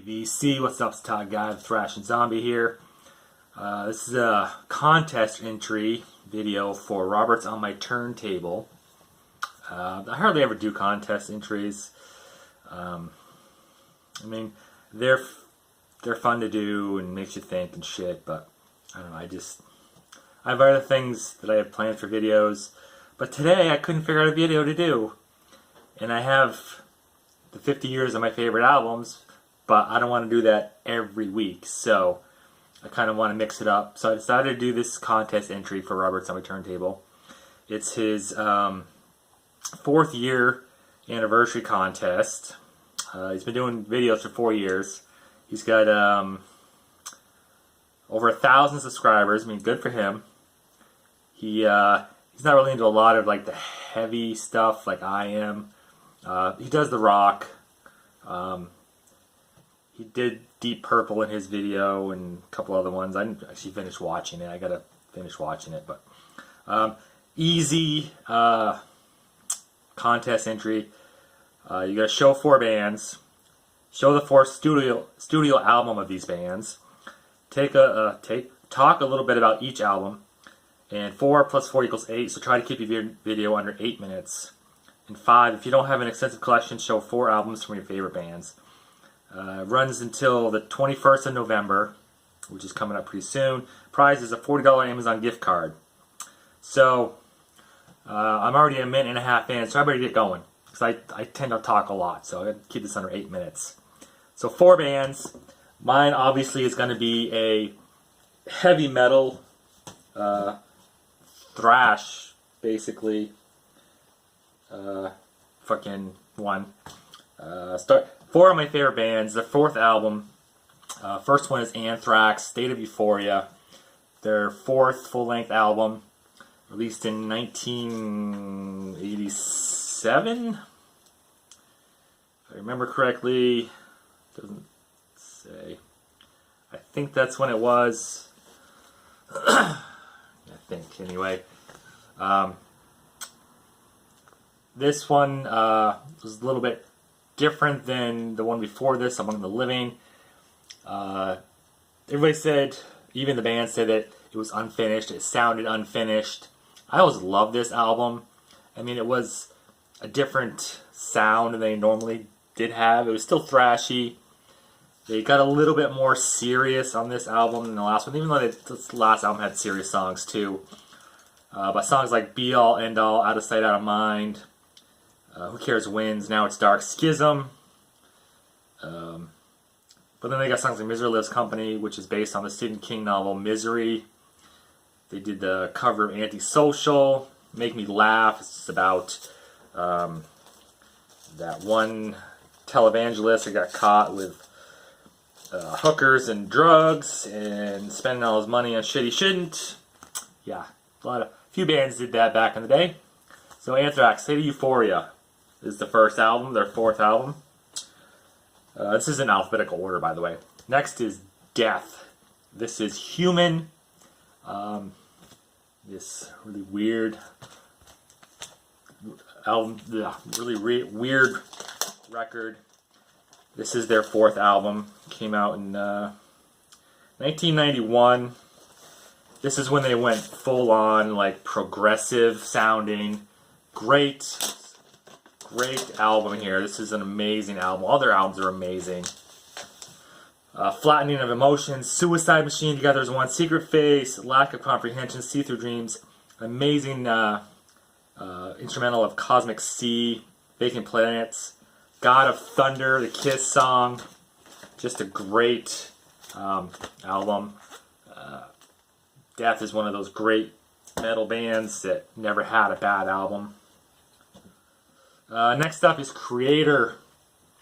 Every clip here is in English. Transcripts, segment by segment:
VC, what's up, it's Todd Guy, the Thrashing Zombie here. This is a contest entry video for Roberts on My Turntable. I hardly ever do contest entries. I mean, they're fun to do and makes you think and shit, but I don't know, I have other things that I have planned for videos, but today I couldn't figure out a video to do. And I have the 50 years of my favorite albums, but I don't want to do that every week, so I kind of want to mix it up. So I decided to do this contest entry for Roberts on My Turntable. It's his 4th year anniversary contest. He's been doing videos for 4 years. He's got over 1,000 subscribers. I mean, good for him. He's not really into a lot of like the heavy stuff like I am. He does the rock. He did Deep Purple in his video and a couple other ones. I didn't actually finish watching it. I gotta finish watching it, but easy contest entry. You gotta show 4 bands, show the 4 studio album of these bands, talk a little bit about each album, and 4 plus 4 equals 8. So try to keep your video under 8 minutes. And 5, if you don't have an extensive collection, show 4 albums from your favorite bands. Runs until the 21st of November, which is coming up pretty soon. Prize is a $40 Amazon gift card. So, I'm already a minute and a half in, so I better get going. Because I tend to talk a lot, so I gotta keep this under 8 minutes. So 4 bands. Mine obviously is going to be a heavy metal, thrash, basically. Fucking one. 4 of my favorite bands. Their 4th album. First one is Anthrax, State of Euphoria. Their 4th full-length album, released in 1987. If I remember correctly, doesn't say. I think that's when it was. I think anyway. This one was a little bit different than the one before this, Among the Living. Everybody said, even the band said that it was unfinished, it sounded unfinished. I always loved this album. I mean, it was a different sound than they normally did have. It was still thrashy. They got a little bit more serious on this album than the last one, even though this last album had serious songs too. But songs like Be All, End All, Out of Sight, Out of Mind, Who Cares Wins, Now It's Dark, Schism. But then they got songs like Misery Loves Company, which is based on the Stephen King novel Misery. They did the cover of Antisocial, Make Me Laugh. It's about that one televangelist who got caught with hookers and drugs and spending all his money on shit he shouldn't. Yeah, a few bands did that back in the day. So Anthrax, State of Euphoria is the first album, their 4th album. This is in alphabetical order, by the way. Next is Death. This is Human. This really weird album, really weird record. This is their 4th album. Came out in 1991. This is when they went full on, like, progressive sounding. Great album here. This is an amazing album. All their albums are amazing. Flattening of Emotions, Suicide Machine, Together as One, Secret Face, Lack of Comprehension, See-Through Dreams. Amazing instrumental of Cosmic Sea, Vacant Planets, God of Thunder, the Kiss song. Just a great album. Death is one of those great metal bands that never had a bad album. Next up is Creator,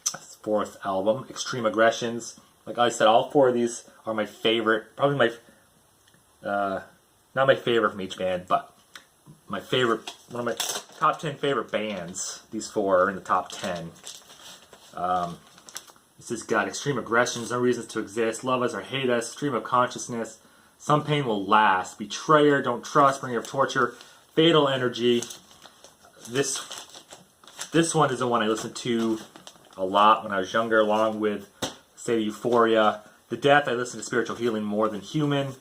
4th album, Extreme Aggressions. Like I said, all 4 of these are my favorite. Probably not my favorite from each band, but my favorite, one of my top 10 favorite bands. These 4 are in the top 10. This has got Extreme Aggressions, No Reasons to Exist, Love Us or Hate Us, Stream of Consciousness, Some Pain Will Last, Betrayer, Don't Trust, Bringer of Torture, Fatal Energy. This one is the one I listened to a lot when I was younger, along with State of Euphoria. The Death, I listen to Spiritual Healing More Than Human.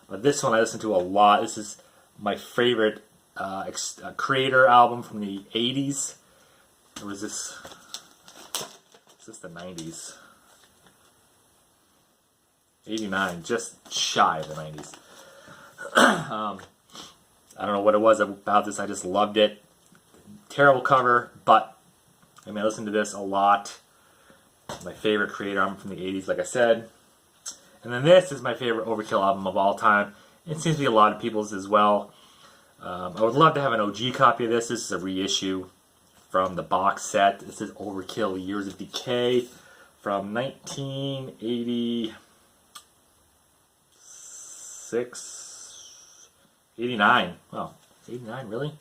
But this one I listen to a lot. This is my favorite Creator album from the 80s. Or was this? Is this the 90s? 89, just shy of the 90s. I don't know what it was about this. I just loved it. Terrible cover, but I mean, I listen to this a lot. My favorite Creator album from the 80s, like I said. And then this is my favorite Overkill album of all time. It seems to be a lot of people's as well. I would love to have an OG copy of this. This is a reissue from the box set. This is Overkill Years of Decay from 1986, 89. Oh, 89, really? I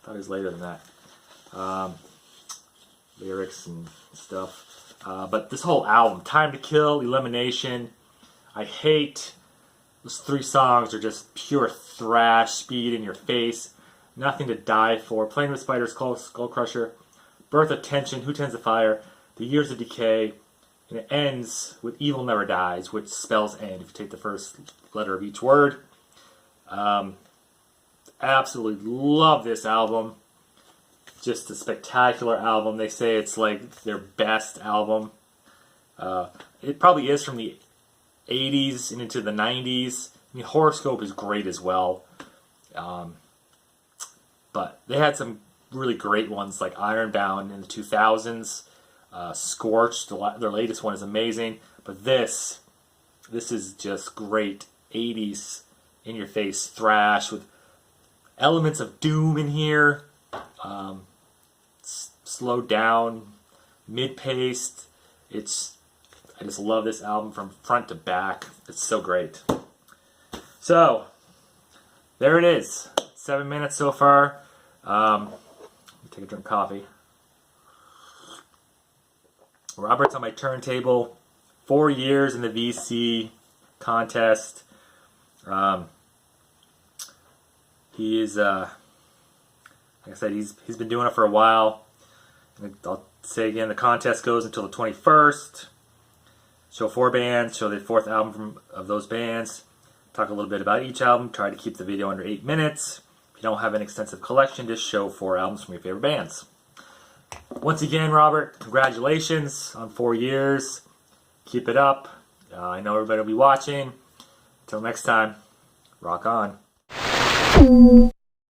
thought it was later than that. Lyrics and stuff. But this whole album, Time to Kill, Elimination, I Hate. Those 3 songs are just pure thrash, speed in your face, Nothing to Die For, Playing with Spiders, Skull Crusher, Birth of Tension, Who Tends the Fire, The Years of Decay, and it ends with Evil Never Dies, which spells end if you take the first letter of each word. Absolutely love this album. Just a spectacular album. They say it's like their best album. It probably is from the 80s and into the 90s. I mean, Horoscope is great as well. But they had some really great ones like Ironbound in the 2000s. Scorched, their latest one, is amazing. But this is just great 80s in-your-face thrash with elements of doom in here. Slowed down, mid-paced. I just love this album from front to back. It's so great. So, there it is. 7 minutes so far. Let me take a drink of coffee. Robert's on my turntable. 4 years in the VC contest. He is, like I said, he's been doing it for a while. I'll say again, the contest goes until the 21st. Show 4 bands, show the 4th album of those bands. Talk a little bit about each album. Try to keep the video under 8 minutes. If you don't have an extensive collection, just show 4 albums from your favorite bands. Once again, Robert, congratulations on 4 years. Keep it up. I know everybody will be watching. Until next time, rock on.